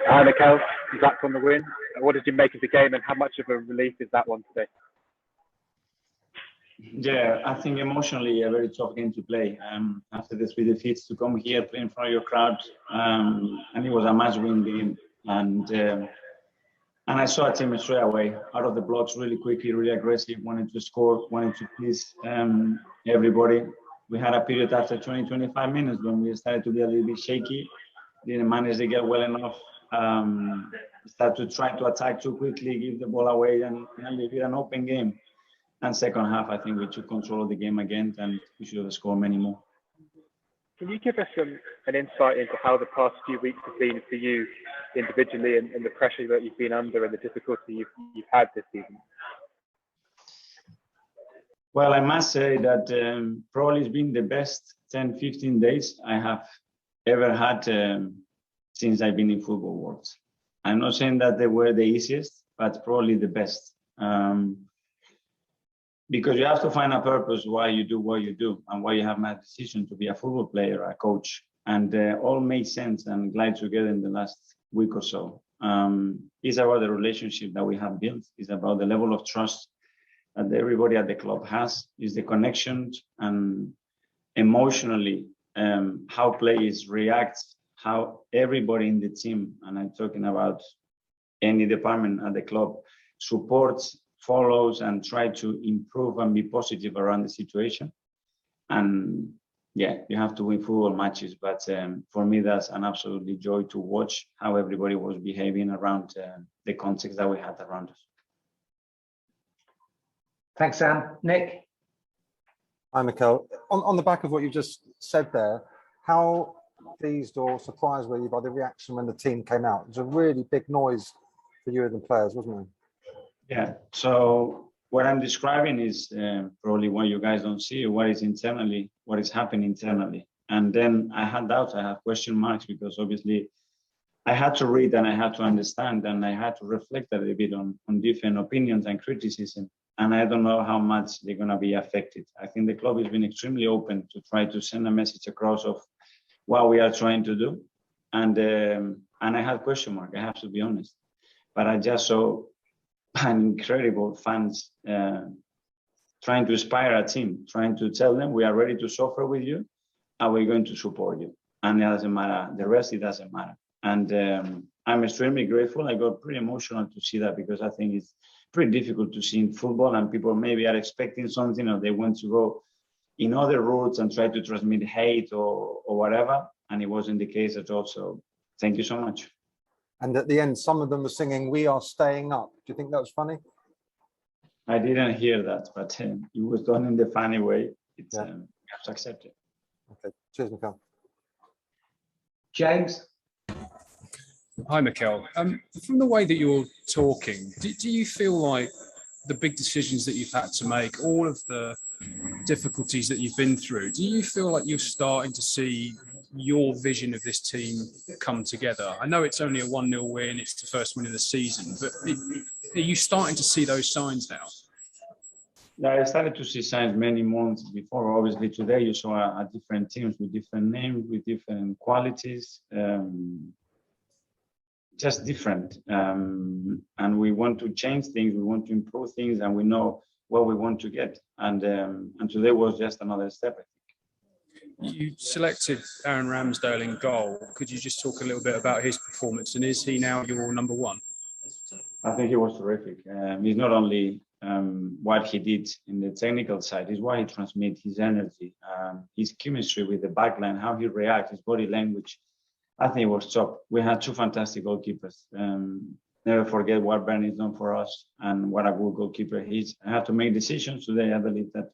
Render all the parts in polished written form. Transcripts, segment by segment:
Hi, Mikel. Congrats on the win. What did you make of the game, and how much of a relief is that one today? Yeah, I think emotionally a very tough game to play. After the 3 defeats, to come here, play in front of your crowd, and it was a match-win game. And I saw a team straight away out of the blocks really quickly, really aggressive, wanted to score, wanted to please everybody. We had a period after 20, 25 minutes when we started to be a little bit shaky, didn't manage to get well enough, start to try to attack too quickly, give the ball away, and leave it an open game. And second half, I think we took control of the game again, and we should have scored many more. Can you give us an insight into how the past few weeks have been for you individually, and the pressure that you've been under and the difficulty you've had this season? Well, I must say that probably it's been the best 10, 15 days I have ever had since I've been in football world. I'm not saying that they were the easiest, but probably the best. Because you have to find a purpose why you do what you do and why you have made a decision to be a football player, a coach. And all made sense and glide together in the last week or so. It's about the relationship that we have built. It's about the level of trust that everybody at the club has. It's the connections and emotionally how players react, how everybody in the team, and I'm talking about any department at the club, supports, follows, and try to improve and be positive around the situation. And yeah, you have to win football matches, but for me, that's an absolutely joy to watch how everybody was behaving around the context that we had around us. Thanks, Sam. Nick? Hi, Mikel. On the back of what you just said there, how pleased or surprised were you by the reaction when the team came out? It was a really big noise for you and the players, wasn't it? Yeah, so what I'm describing is probably what you guys don't see, what is internally, what is happening internally. And then I had doubts, I have question marks, because obviously I had to read and I had to understand and I had to reflect a little bit on different opinions and criticism. And I don't know how much they're going to be affected. I think the club has been extremely open to try to send a message across of what we are trying to do. And I had question mark, I have to be honest. But I just saw an incredible fans trying to inspire a team, trying to tell them we are ready to suffer with you and we're going to support you. And it doesn't matter, the rest, it doesn't matter. And I'm extremely grateful. I got pretty emotional to see that, because I think it's pretty difficult to see in football, and people maybe are expecting something, or they want to go in other routes and try to transmit hate or whatever. And it wasn't the case at all. So thank you so much. And at the end, some of them were singing, "We are staying up." Do you think that was funny? I didn't hear that, but it was done in the funny way. It's you have to accept it. Okay, cheers, Mikel. James? Hi, Mikel. From the way that you're talking, do you feel like the big decisions that you've had to make, all of the difficulties that you've been through, do you feel like you're starting to see your vision of this team come together? I know it's only a 1-0 win, it's the first win of the season, but are you starting to see those signs now? Yeah, I started to see signs many months before. Obviously, today you saw a different teams with different names, with different qualities, just different. And we want to change things, we want to improve things, and we know what we want to get. And today was just another step, I think. You selected Aaron Ramsdale in goal. Could you just talk a little bit about his performance, and is he now your number one? I think he was terrific. He's not only what he did in the technical side, is what he transmits, his energy, his chemistry with the backline, how he reacts, his body language. I think it was top. We had two fantastic goalkeepers. Never forget what Bernie's done for us and what a good goalkeeper he is. I had to make decisions today. I believe that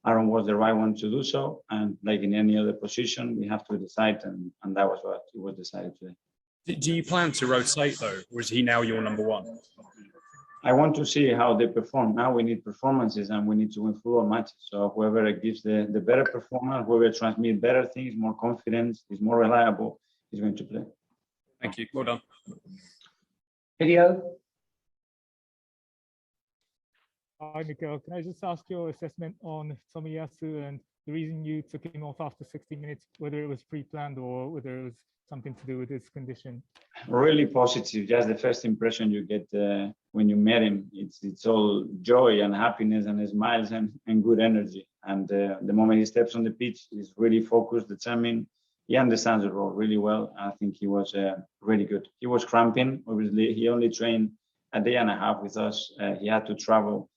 Aaron was the right one to do so. And like in any other position, we have to decide. And that was what it was decided today. Do you plan to rotate though, or is he now your number one? I want to see how they perform. Now we need performances and we need to win football matches. So whoever gives the better performance, whoever transmits better things, more confidence, is more reliable, is going to play. Thank you. Well done. Video? Hi, Mikel. Can I just ask your assessment on Tomiyasu and the reason you took him off after 60 minutes, whether it was pre-planned or whether it was something to do with his condition? Really positive. Just the first impression you get when you met him, it's all joy and happiness and smiles and good energy. And the moment he steps on the pitch, he's really focused, determined. He understands the role really well. I think he was really good. He was cramping. Obviously, he only trained a day and a half with us. He had to travel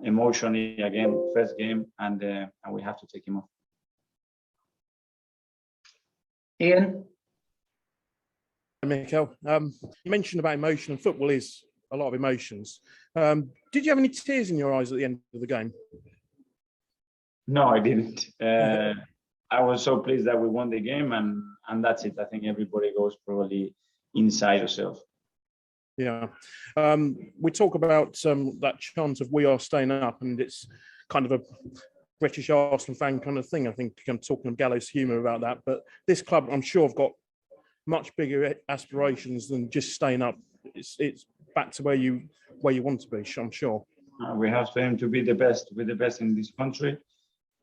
emotionally again, first game, and we have to take him off. Ian? Mikel, you mentioned about emotion, and football is a lot of emotions. Did you have any tears in your eyes at the end of the game? No, I didn't. I was so pleased that we won the game, and that's it. I think everybody goes probably inside yourself. Yeah. We talk about that chant of "We are staying up," and it's kind of a British Arsenal fan kind of thing. I think I'm talking of gallows humour about that. But this club, I'm sure, have got much bigger aspirations than just staying up. It's back to where you want to be, I'm sure. We have to aim to be the best in this country,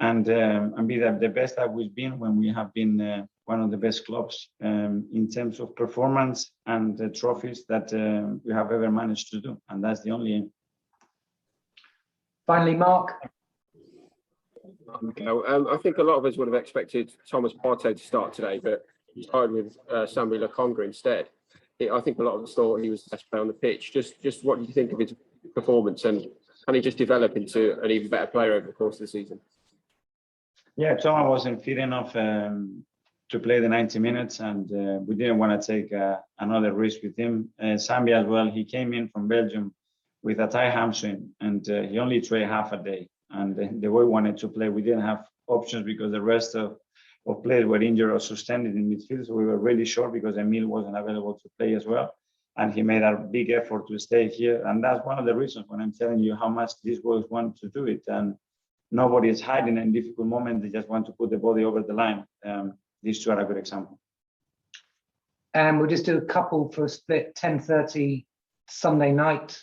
and be the best that we've been when we have been one of the best clubs in terms of performance and the trophies that we have ever managed to do, and that's the only aim. Finally, Mark. I think a lot of us would have expected Thomas Partey to start today, but he started with Sambi Lokonga instead. I think a lot of us thought he was the best player on the pitch. Just what do you think of his performance, and can he just develop into an even better player over the course of the season? Yeah, Thomas wasn't fit enough to play the 90 minutes, and we didn't want to take another risk with him. Sambi as well, he came in from Belgium with a tight hamstring, and he only trained half a day. And the way we wanted to play, we didn't have options because the rest of players were injured or suspended in midfield. So we were really short because Emil wasn't available to play as well. And he made a big effort to stay here. And that's one of the reasons when I'm telling you how much these boys want to do it. And nobody is hiding in difficult moments. They just want to put the body over the line. These two are a good example. And we'll just do a couple for a split 10:30 Sunday night.